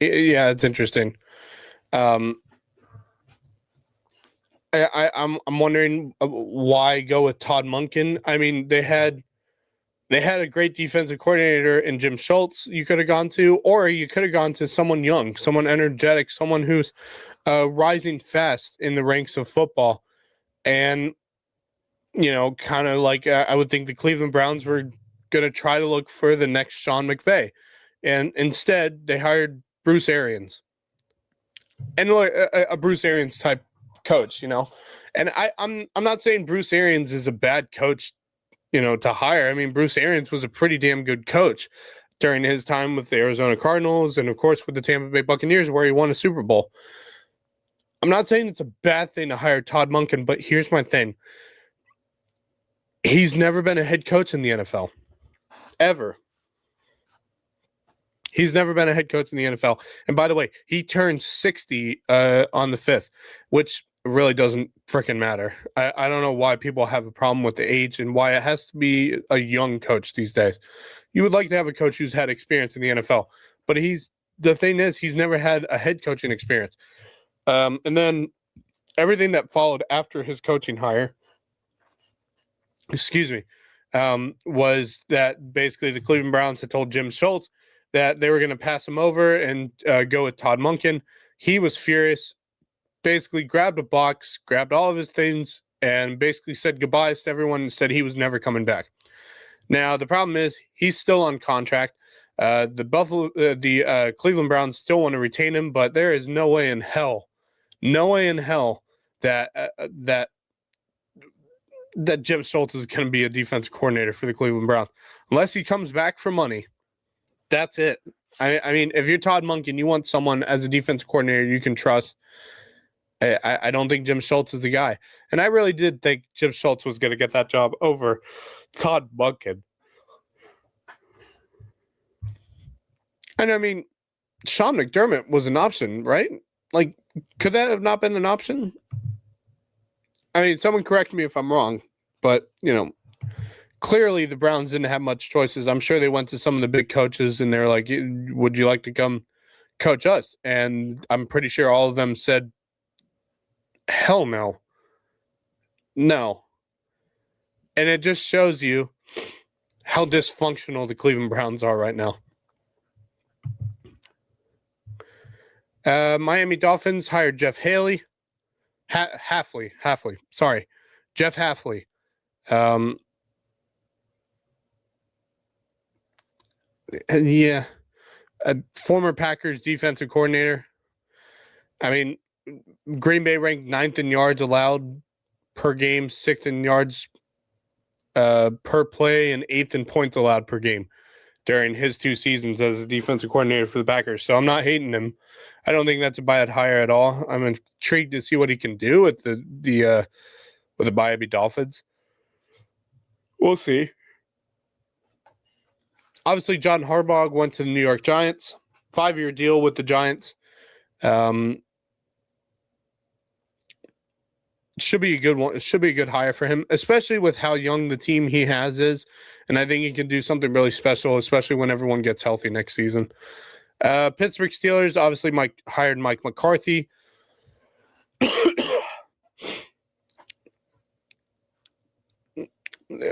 Yeah, it's interesting. I'm wondering why go with Todd Monken. I mean, they had a great defensive coordinator in Jim Schultz you could have gone to, or you could have gone to someone young, someone energetic, someone who's rising fast in the ranks of football. And, kind of like I would think the Cleveland Browns were going to try to look for the next Sean McVay. And instead, they hired Bruce Arians. And a Bruce Arians type coach, you know. And I'm not saying Bruce Arians is a bad coach, you know, to hire. I mean, Bruce Arians was a pretty damn good coach during his time with the Arizona Cardinals and, of course, with the Tampa Bay Buccaneers, where he won a Super Bowl. I'm not saying it's a bad thing to hire Todd Monken, but here's my thing. He's never been a head coach in the NFL. Ever. He's never been a head coach in the NFL. And by the way, he turned 60 on the 5th, which really doesn't freaking matter. I don't know why people have a problem with the age and why it has to be a young coach these days. You would like to have a coach who's had experience in the NFL, but the thing is, he's never had a head coaching experience. And then everything that followed after his coaching hire, was that basically the Cleveland Browns had told Jim Schultz that they were going to pass him over and go with Todd Monken. He was furious, basically grabbed a box, grabbed all of his things, and basically said goodbyes to everyone and said he was never coming back. Now, the problem is he's still on contract. The Cleveland Browns still want to retain him, but there is no way in hell that Jim Schultz is going to be a defensive coordinator for the Cleveland Browns unless he comes back for money. That's it. I mean, if you're Todd Monken, you want someone as a defensive coordinator you can trust. I don't think Jim Schultz is the guy. And I really did think Jim Schultz was going to get that job over Todd Monken. And I mean, Sean McDermott was an option, right? Like, could that have not been an option? I mean, someone correct me if I'm wrong, but, you know, clearly the Browns didn't have much choices. I'm sure they went to some of the big coaches and they're like, would you like to come coach us? And I'm pretty sure all of them said, hell no. No. And it just shows you how dysfunctional the Cleveland Browns are right now. Miami Dolphins hired Jeff Haley. Halfley. Sorry. Jeff Halfley. Yeah. A former Packers defensive coordinator. I mean, Green Bay ranked 9th in yards allowed per game, 6th in yards per play, and 8th in points allowed per game during his 2 seasons as a defensive coordinator for the Packers. So I'm not hating him. I don't think that's a bad hire at all. I'm intrigued to see what he can do with the Miami Dolphins. We'll see. Obviously, John Harbaugh went to the New York Giants. 5-year deal with the Giants. Should be a good one. It should be a good hire for him, especially with how young the team he has is. And I think he can do something really special, especially when everyone gets healthy next season. Pittsburgh Steelers obviously hired Mike McCarthy.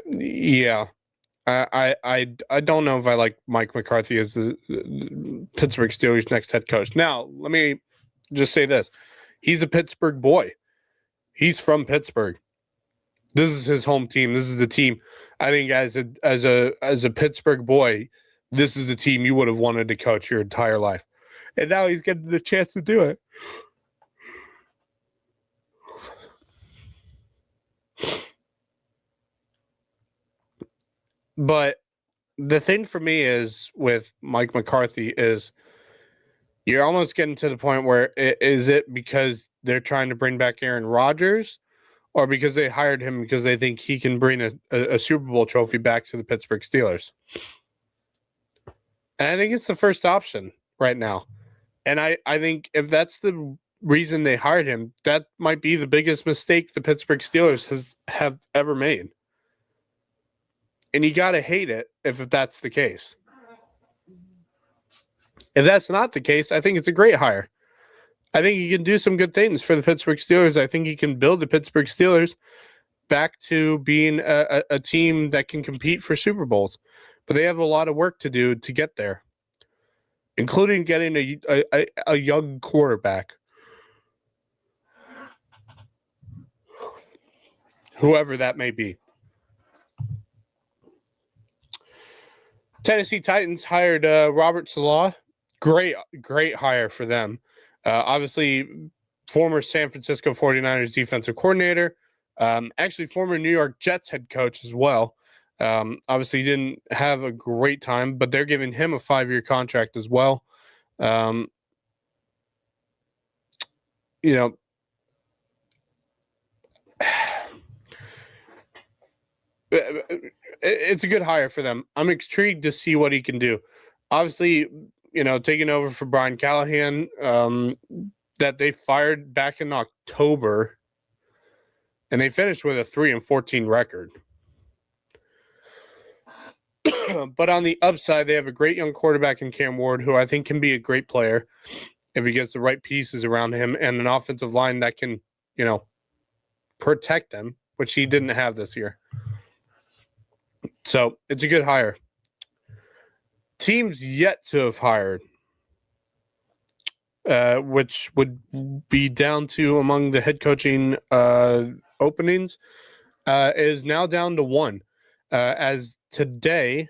Yeah. I don't know if I like Mike McCarthy as the Pittsburgh Steelers' next head coach. Now, let me just say this. He's a Pittsburgh boy. He's from Pittsburgh. This is his home team. This is the team. I think as a Pittsburgh boy, this is the team you would have wanted to coach your entire life. And now he's getting the chance to do it. But the thing for me is with Mike McCarthy is you're almost getting to the point where is it because they're trying to bring back Aaron Rodgers or because they hired him because they think he can bring a Super Bowl trophy back to the Pittsburgh Steelers? And I think it's the first option right now. And I think if that's the reason they hired him, that might be the biggest mistake the Pittsburgh Steelers have ever made. And you got to hate it if that's the case. If that's not the case, I think it's a great hire. I think he can do some good things for the Pittsburgh Steelers. I think he can build the Pittsburgh Steelers back to being a team that can compete for Super Bowls. But they have a lot of work to do to get there, including getting a young quarterback. Whoever that may be. Tennessee Titans hired Robert Salah. Great hire for them. Obviously, former San Francisco 49ers defensive coordinator. Actually, former New York Jets head coach as well. Obviously, he didn't have a great time, but they're giving him a 5-year contract as well. You know, it's a good hire for them. I'm intrigued to see what he can do. Obviously, taking over for Brian Callahan, that they fired back in October, and they finished with a 3-14 record. But on the upside, they have a great young quarterback in Cam Ward, who I think can be a great player if he gets the right pieces around him, and an offensive line that can, protect him, which he didn't have this year. So it's a good hire. Teams yet to have hired, which would be down to among the head coaching openings, is now down to one. As today,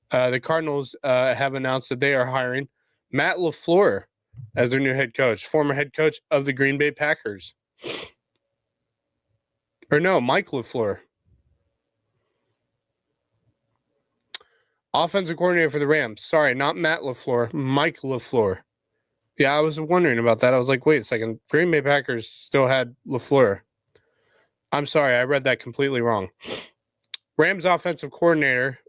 the Cardinals have announced that they are hiring Matt LaFleur as their new head coach, former head coach of the Green Bay Packers. Or no, Mike LaFleur. Offensive coordinator for the Rams. Sorry, not Matt LaFleur, Mike LaFleur. Yeah, I was wondering about that. I was like, wait a second. Green Bay Packers still had LaFleur. I'm sorry, I read that completely wrong. Rams offensive coordinator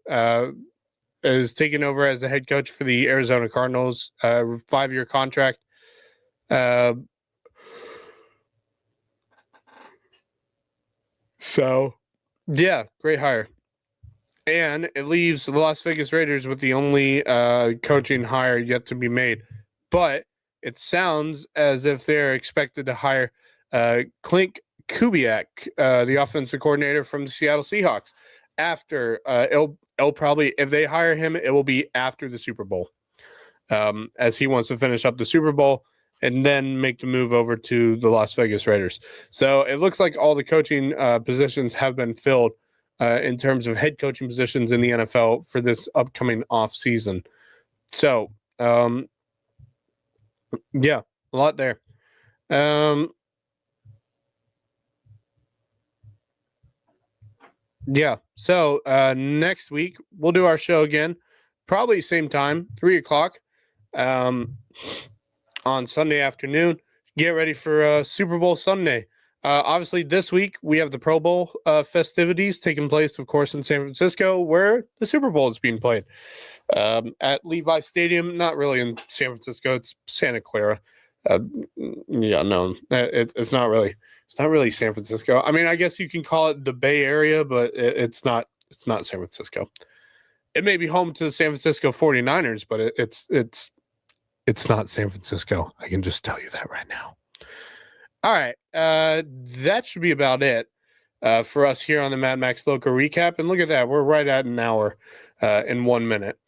is taking over as the head coach for the Arizona Cardinals, 5-year contract. So, yeah, great hire. And it leaves the Las Vegas Raiders with the only coaching hire yet to be made. But it sounds as if they're expected to hire Clint Kubiak, the offensive coordinator from the Seattle Seahawks. After it'll probably, if they hire him, it will be after the Super Bowl, as he wants to finish up the Super Bowl and then make the move over to the Las Vegas Raiders. So it looks like all the coaching positions have been filled in terms of head coaching positions in the NFL for this upcoming off season. So, yeah, a lot there. Yeah. So next week we'll do our show again, probably same time, 3:00 on Sunday afternoon. Get ready for Super Bowl Sunday. Obviously, this week we have the Pro Bowl festivities taking place, of course, in San Francisco, where the Super Bowl is being played at Levi Stadium. Not really in San Francisco; it's Santa Clara. Yeah, no, it's not really. It's not really San Francisco. I mean, I guess you can call it the Bay Area, but it's not. It's not San Francisco. It may be home to the San Francisco 49ers, but it's not San Francisco. I can just tell you that right now. All right, that should be about it for us here on the Mad Max Lowco recap. And look at that, we're right at an hour in 1 minute.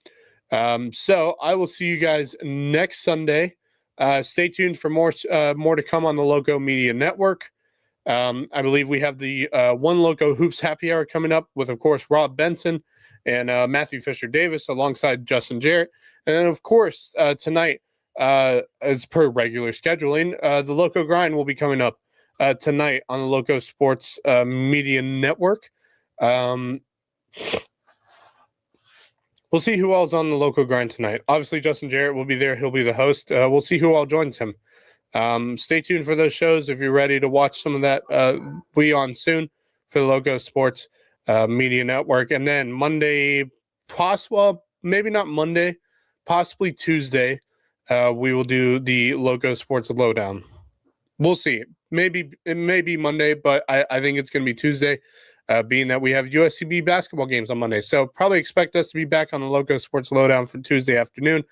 So I will see you guys next Sunday. Stay tuned for more to come on the Lowco Media Network. I believe we have the One Lowco Hoops Happy Hour coming up with, of course, Rob Benson and Matthew Fisher-Davis alongside Justin Jarrett. And then, of course, tonight, as per regular scheduling, the Lowco Grind will be coming up tonight on the Lowco Sports Media Network. We'll see who all's on the Lowco Grind tonight. Obviously, Justin Jarrett will be there. He'll be the host. We'll see who all joins him. Stay tuned for those shows if you're ready to watch some of that. We on soon for the Lowco Sports Media Network. And then Monday, maybe not Monday, possibly Tuesday, we will do the Lowco Sports Lowdown. We'll see. It may be Monday, but I think it's going to be Tuesday, being that we have USCB basketball games on Monday. So probably expect us to be back on the Lowco Sports Lowdown for Tuesday afternoon,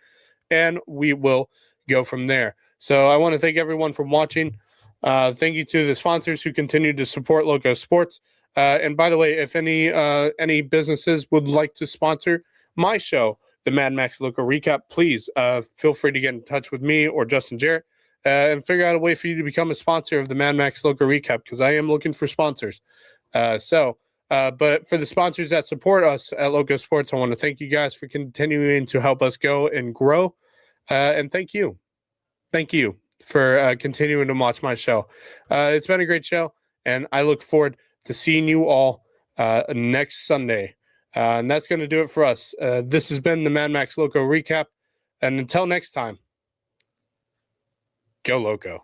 and we will go from there. So I want to thank everyone for watching. Thank you to the sponsors who continue to support Lowco Sports. And by the way, if any businesses would like to sponsor my show, the Mad Max Lowco Recap, please feel free to get in touch with me or Justin Jarrett and figure out a way for you to become a sponsor of the Mad Max Lowco Recap, because I am looking for sponsors. So But for the sponsors that support us at Lowco Sports, I want to thank you guys for continuing to help us go and grow. And thank you for continuing to watch my show. It's been a great show, and I look forward to seeing you all next Sunday. And that's going to do it for us. This has been the Mad Max Lowco recap. And until next time, go Lowco.